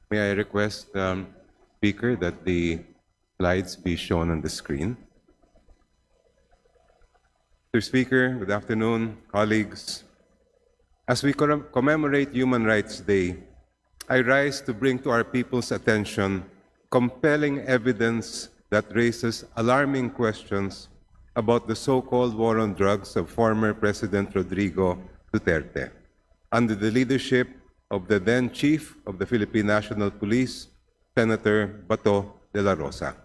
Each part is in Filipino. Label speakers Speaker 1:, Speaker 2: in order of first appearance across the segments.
Speaker 1: May I request, Speaker, that the slides be shown on the screen? Mr. Speaker, good afternoon, colleagues. As we commemorate Human Rights Day, I rise to bring to our people's attention compelling evidence that raises alarming questions about the so-called war on drugs of former President Rodrigo Duterte, under the leadership of the then Chief of the Philippine National Police, Senator Bato de la Rosa.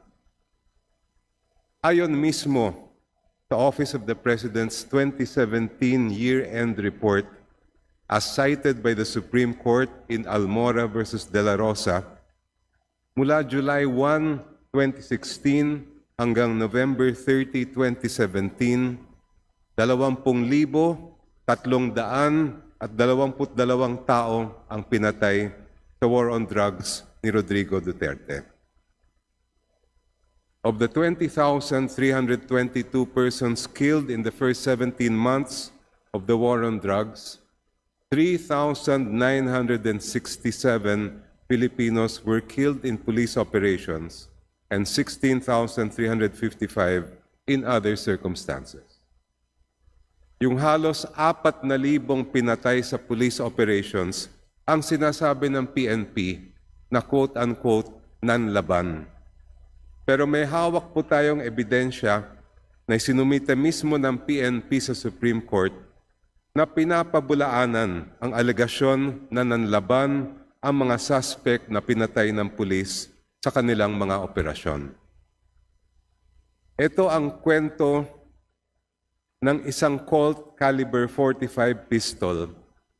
Speaker 1: Ayon mismo sa Office of the President's 2017 year-end report, as cited by the Supreme Court in Almora versus De La Rosa, mula July 1, 2016 hanggang November 30, 2017, 20,322 tao ang pinatay sa war on drugs ni Rodrigo Duterte. Of the 20,322 persons killed in the first 17 months of the war on drugs, 3,967 Filipinos were killed in police operations and 16,355 in other circumstances. Yung halos 4,000 pinatay sa police operations ang sinasabi ng PNP na quote-unquote nanlaban. Pero may hawak po tayong ebidensya na sinumite mismo ng PNP sa Supreme Court na pinapabulaanan ang alegasyon na nanlaban ang mga suspect na pinatay ng pulis sa kanilang mga operasyon. Ito ang kwento ng isang Colt caliber .45 pistol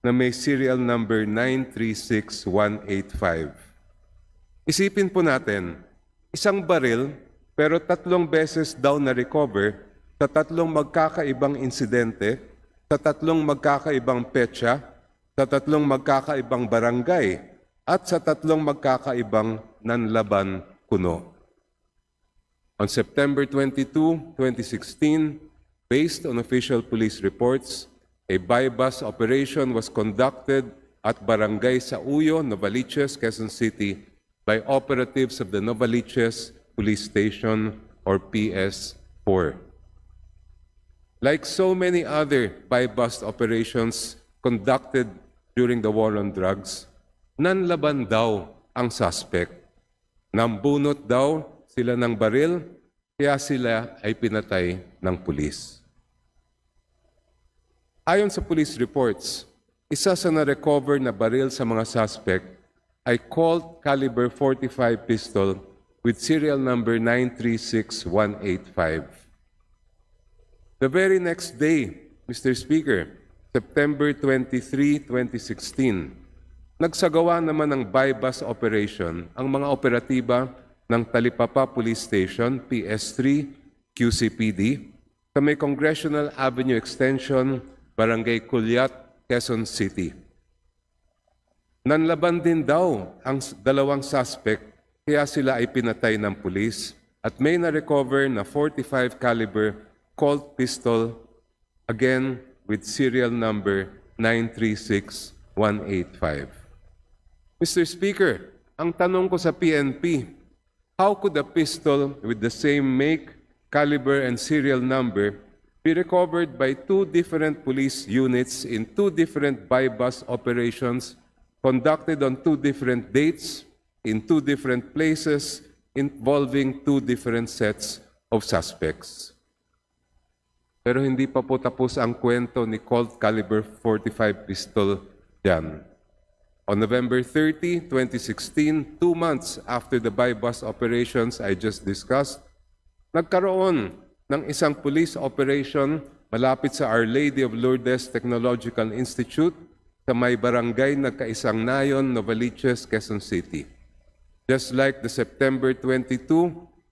Speaker 1: na may serial number 936185. Isipin po natin, isang baril pero 3 beses daw na-recover sa 3 magkakaibang insidente, sa 3 magkakaibang petsa, sa 3 magkakaibang barangay, at sa 3 magkakaibang nanlaban kuno. On September 22, 2016, based on official police reports, a buy-bus operation was conducted at Barangay Sauyo, Novaliches, Quezon City by operatives of the Novaliches Police Station or PS4. Like so many other buy-bus operations conducted during the war on drugs, nanlaban daw ang suspect. Nambunot daw sila ng baril, kaya sila ay pinatay ng pulis. Ayon sa police reports, isa sa na-recover na baril sa mga suspect ay Colt caliber .45 pistol with serial number 936185. The very next day, Mr. Speaker, September 23, 2016, nagsagawa naman ng buy-bus operation ang mga operatiba ng Talipapa Police Station, PS3, QCPD, sa may Congressional Avenue Extension, Barangay Culiat, Quezon City. Nanlaban din daw ang 2 suspect kaya sila ay pinatay ng pulis at may na-recover na .45 caliber Colt pistol, again with serial number 936185. Mr. Speaker, ang tanong ko sa PNP, how could a pistol with the same make, caliber, and serial number be recovered by 2 different police units in 2 different buy-bus operations conducted on 2 different dates, in 2 different places, involving 2 different sets of suspects? Pero hindi pa po tapos ang kwento ni Colt caliber .45 pistol dyan. On November 30, 2016, 2 months after the buy-bus operations I just discussed, nagkaroon ng isang police operation malapit sa Our Lady of Lourdes Technological Institute sa may barangay Nagkaisang Nayon, Novaliches, Quezon City. Just like the September 22,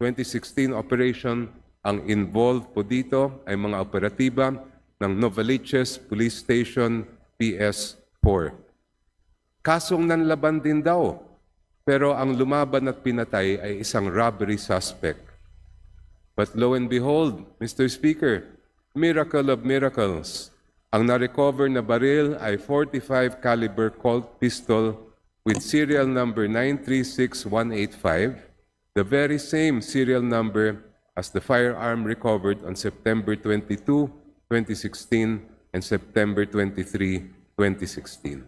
Speaker 1: 2016 operation, ang involved po dito ay mga operatiba ng Novaliches Police Station PS4. Kasong nanlaban din daw, pero ang lumaban at pinatay ay isang robbery suspect. But lo and behold, Mr. Speaker, miracle of miracles, ang na-recover na baril ay .45 caliber Colt pistol with serial number 936185, the very same serial number as the firearm recovered on September 22, 2016 and September 23, 2016.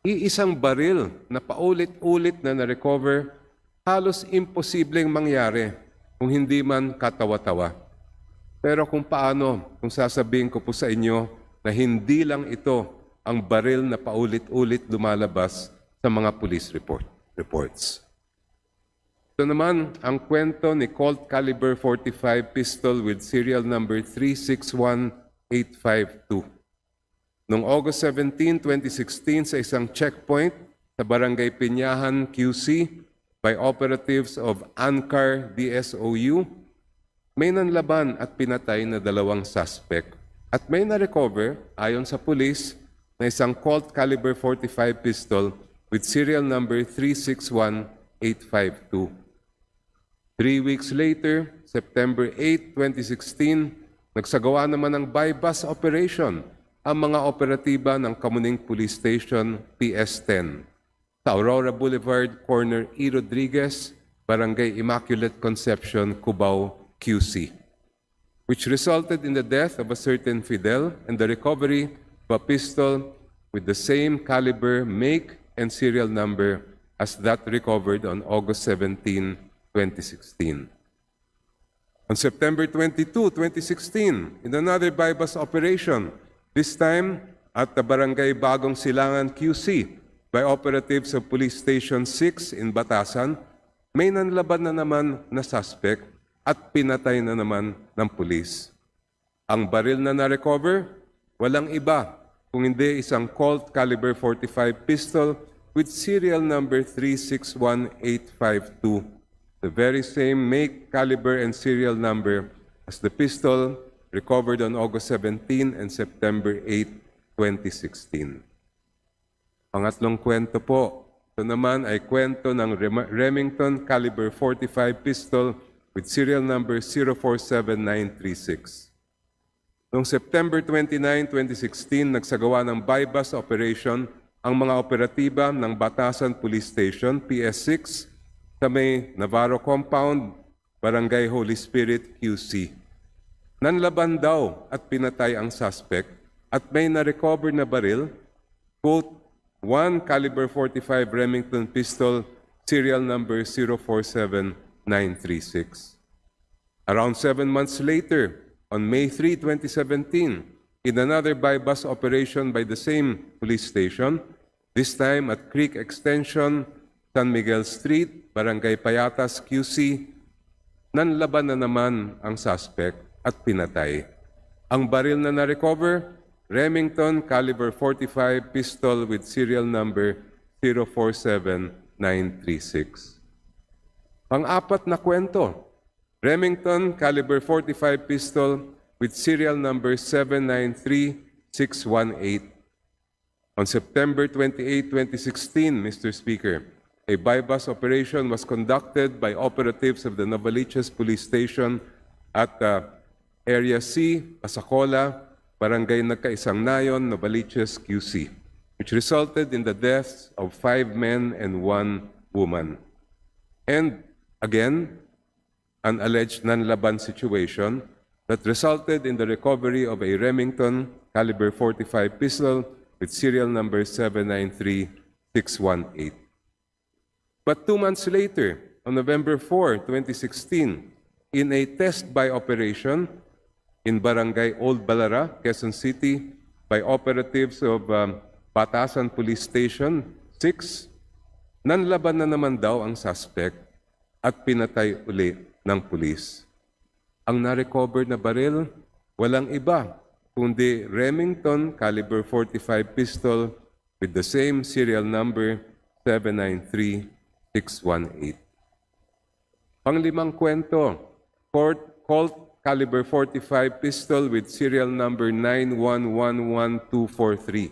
Speaker 1: Iisang baril na paulit-ulit na na-recover, halos imposibleng mangyari kung hindi man katawa-tawa. Pero kung sasabihin ko po sa inyo na hindi lang ito ang baril na paulit-ulit lumalabas sa mga police reports. Ito naman ang kwento ni Colt Caliber 45 pistol with serial number 361852. Noong August 17, 2016, sa isang checkpoint sa Barangay Pinyahan, QC, by operatives of ANCAR DSOU, may nanlaban at pinatay na 2 suspect. At may na-recover, ayon sa pulis, na isang Colt Caliber 45 pistol with serial number 361852. 3 weeks later, September 8, 2016, nagsagawa naman ng buy-bust operation ang mga operatiba ng Kamuning Police Station PS10 sa Aurora Boulevard, corner E. Rodriguez, Barangay Immaculate Conception, Cubao, QC, which resulted in the death of a certain Fidel and the recovery of a pistol with the same caliber, make, and serial number as that recovered on August 17, 2016. On September 22, 2016, in another buy-bust operation, this time at the Barangay Bagong Silangan, QC, by operatives of Police Station 6 in Batasan, may nanlaban na naman na suspect at pinatay na naman ng pulis. Ang baril na na-recover, walang iba kung hindi isang Colt Caliber 45 pistol with serial number 361852, the very same make, caliber, and serial number as the pistol recovered on August 17 and September 8, 2016. Pangatlong kwento po, ito naman ay kwento ng Remington Caliber 45 pistol with serial number 047936. Noong September 29, 2016, nagsagawa ng buy-bust operation ang mga operatiba ng Batasan Police Station, PS6, sa may Navarro Compound, Barangay Holy Spirit, QC. Nanlaban daw at pinatay ang suspect at may na-recover na baril, quote, 1 caliber 45 Remington pistol, serial number 047936. Around 7 months later, on May 3, 2017, in another buy-bust operation by the same police station, this time at Creek Extension, San Miguel Street, Barangay Payatas, QC, nanlaban na naman ang suspect at pinatay. Ang baril na na-recover, Remington Caliber 45 pistol with serial number 047936. Pang-apat na kwento, Remington Caliber 45 pistol with serial number 793618. On September 28, 2016, Mr. Speaker, a buy-bust operation was conducted by operatives of the Novaliches Police Station at Area C, Pasacola, Barangay Nagkaisang Nayon, Novaliches, QC, which resulted in the deaths of 5 men and 1 woman. And again, an alleged nanlaban situation that resulted in the recovery of a Remington Caliber 45 pistol with serial number 793618. But 2 months later, on November 4, 2016, in a test-buy operation in Barangay Old Balara, Quezon City, by operatives of Batasan Police Station 6, nanlaban na naman daw ang suspect at pinatay uli ng pulis. Ang na-recover na baril, walang iba kundi Remington Caliber 45 pistol with the same serial number 793618. Panglimang kwento, Colt Caliber 45 pistol with serial number 9111243.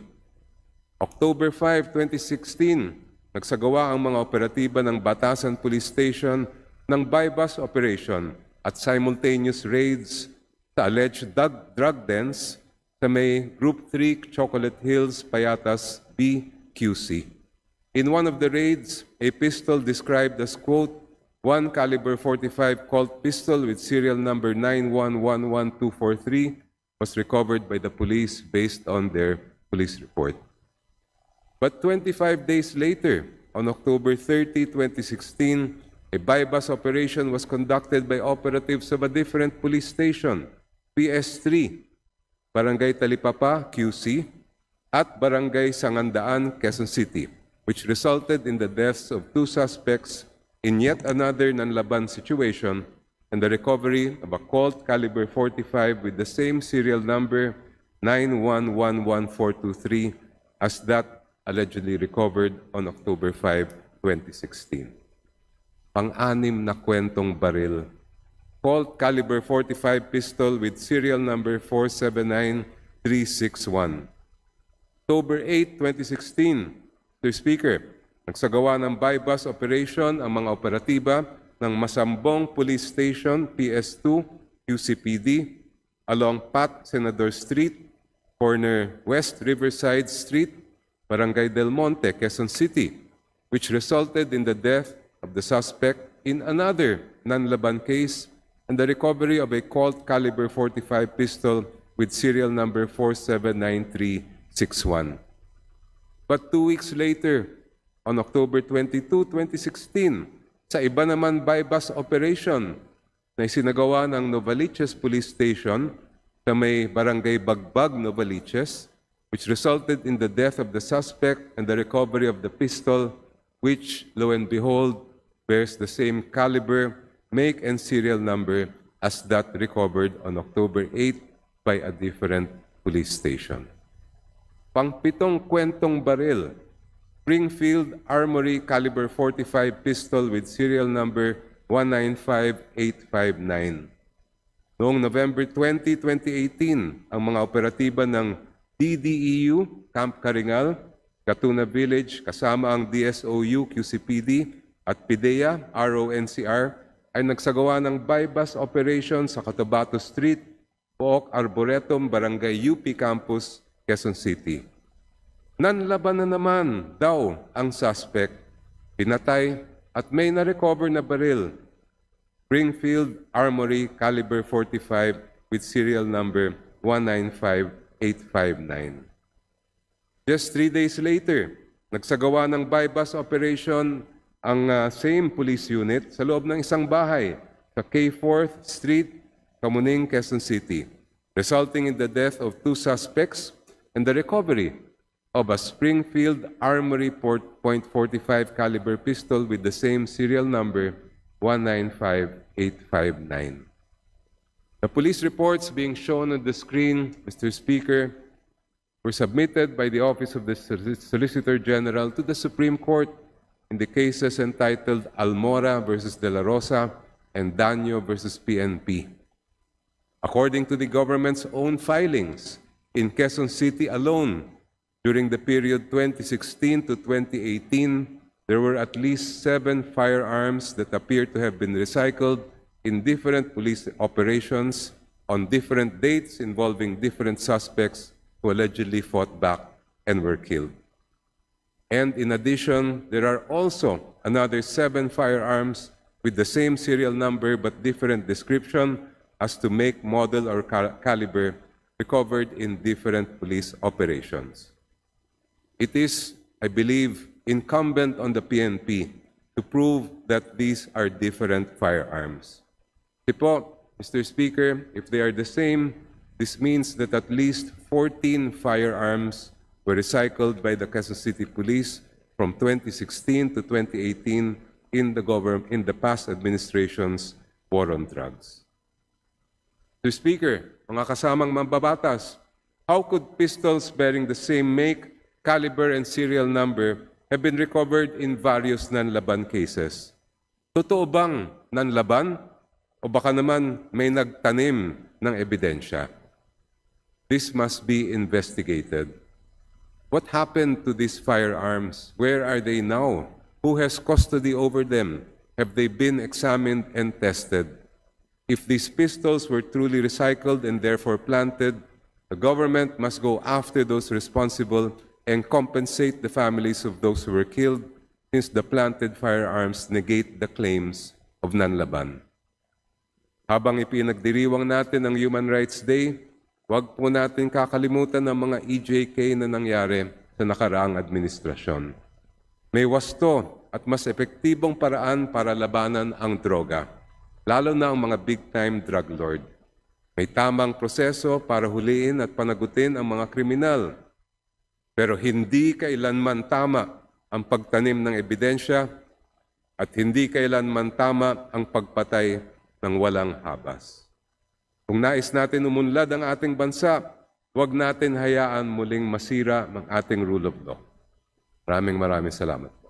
Speaker 1: October 5, 2016, nagsagawa ang mga operatiba ng Batasan Police Station ng buy-bust operation at simultaneous raids sa alleged drug dens sa may Group 3 Chocolate Hills, Payatas, BQC. In one of the raids, a pistol described as, quote, 1 caliber 45 Colt pistol with serial number 9111243 was recovered by the police based on their police report. But 25 days later, on October 30, 2016, a bypass operation was conducted by operatives of a different police station, PS3, Barangay Talipapa, QC, at Barangay Sangandaan, Quezon City, which resulted in the deaths of 2 suspects in yet another nanlaban situation and the recovery of a Colt caliber 45 with the same serial number 9111423 as that allegedly recovered on October 5, 2016. Pang-anim na kwentong baril. Colt caliber 45 pistol with serial number 479361. October 8, 2016, Mr. Speaker, nagsagawa ng bypass operation ang mga operatiba ng Masambong Police Station, PS2, QCPD, along Pat Senador Street, corner West Riverside Street, Barangay Del Monte, Quezon City, which resulted in the death of the suspect in another nanlaban case and the recovery of a Colt caliber 45 pistol with serial number 479361. But 2 weeks later, on October 22, 2016, sa iba naman bypass operation na isinagawa ng Novaliches Police Station sa may Barangay Bagbag, Novaliches, which resulted in the death of the suspect and the recovery of the pistol, which, lo and behold, bears the same caliber, make, and serial number as that recovered on October 8 by a different police station. Pang-pitong kwentong baril, Springfield Armory caliber 45 pistol with serial number 195859. Noong November 20, 2018, ang mga operatiba ng DDEU, Camp Karingal, Gatuna Village, kasama ang DSOU, QCPD, at PIDEA, RONCR, ay nagsagawa ng bypass operation sa Cotabato Street, Pook Arboretum, Barangay UP Campus, Quezon City. Nanlaban na naman daw ang suspect, pinatay at may na-recover na baril, Springfield Armory caliber 45 with serial number 195859. Just 3 days later, nagsagawa ng bypass operation ang same police unit sa loob ng isang bahay sa K4th Street, Kamuning, Quezon City, resulting in the death of 2 suspects and the recovery of a Springfield Armory .45 caliber pistol with the same serial number 195859. The police reports being shown on the screen, Mr. Speaker, were submitted by the Office of the Solicitor General to the Supreme Court in the cases entitled Almora versus De La Rosa and Daño versus PNP. According to the government's own filings, in Quezon City alone, during the period 2016 to 2018, there were at least 7 firearms that appear to have been recycled in different police operations on different dates involving different suspects who allegedly fought back and were killed. And in addition, there are also another 7 firearms with the same serial number but different description as to make, model, or caliber recovered in different police operations. It is, I believe, incumbent on the PNP to prove that these are different firearms. Mr. Speaker, if they are the same, this means that at least 14 firearms were recycled by the Quezon City Police from 2016 to 2018 in the past administration's war on drugs. Mr. Speaker, mga kasamang mambabatas, how could pistols bearing the same make, caliber, and serial number have been recovered in various nanlaban cases? Totoo bang nanlaban? O baka naman may nagtanim ng ebidensya? This must be investigated. What happened to these firearms? Where are they now? Who has custody over them? Have they been examined and tested? If these pistols were truly recycled and therefore planted, the government must go after those responsible and compensate the families of those who were killed, since the planted firearms negate the claims of nanlaban. Habang ipinagdiriwang natin ang Human Rights Day, huwag po natin kakalimutan ang mga EJK na nangyari sa nakaraang administrasyon. May wasto at mas epektibong paraan para labanan ang droga, lalo na ang mga big-time drug lord. May tamang proseso para huliin at panagutin ang mga kriminal. Pero hindi kailanman tama ang pagtanim ng ebidensya at hindi kailanman tama ang pagpatay ng walang habas. Kung nais natin umunlad ang ating bansa, huwag natin hayaan muling masira ang ating rule of law. Maraming salamat po.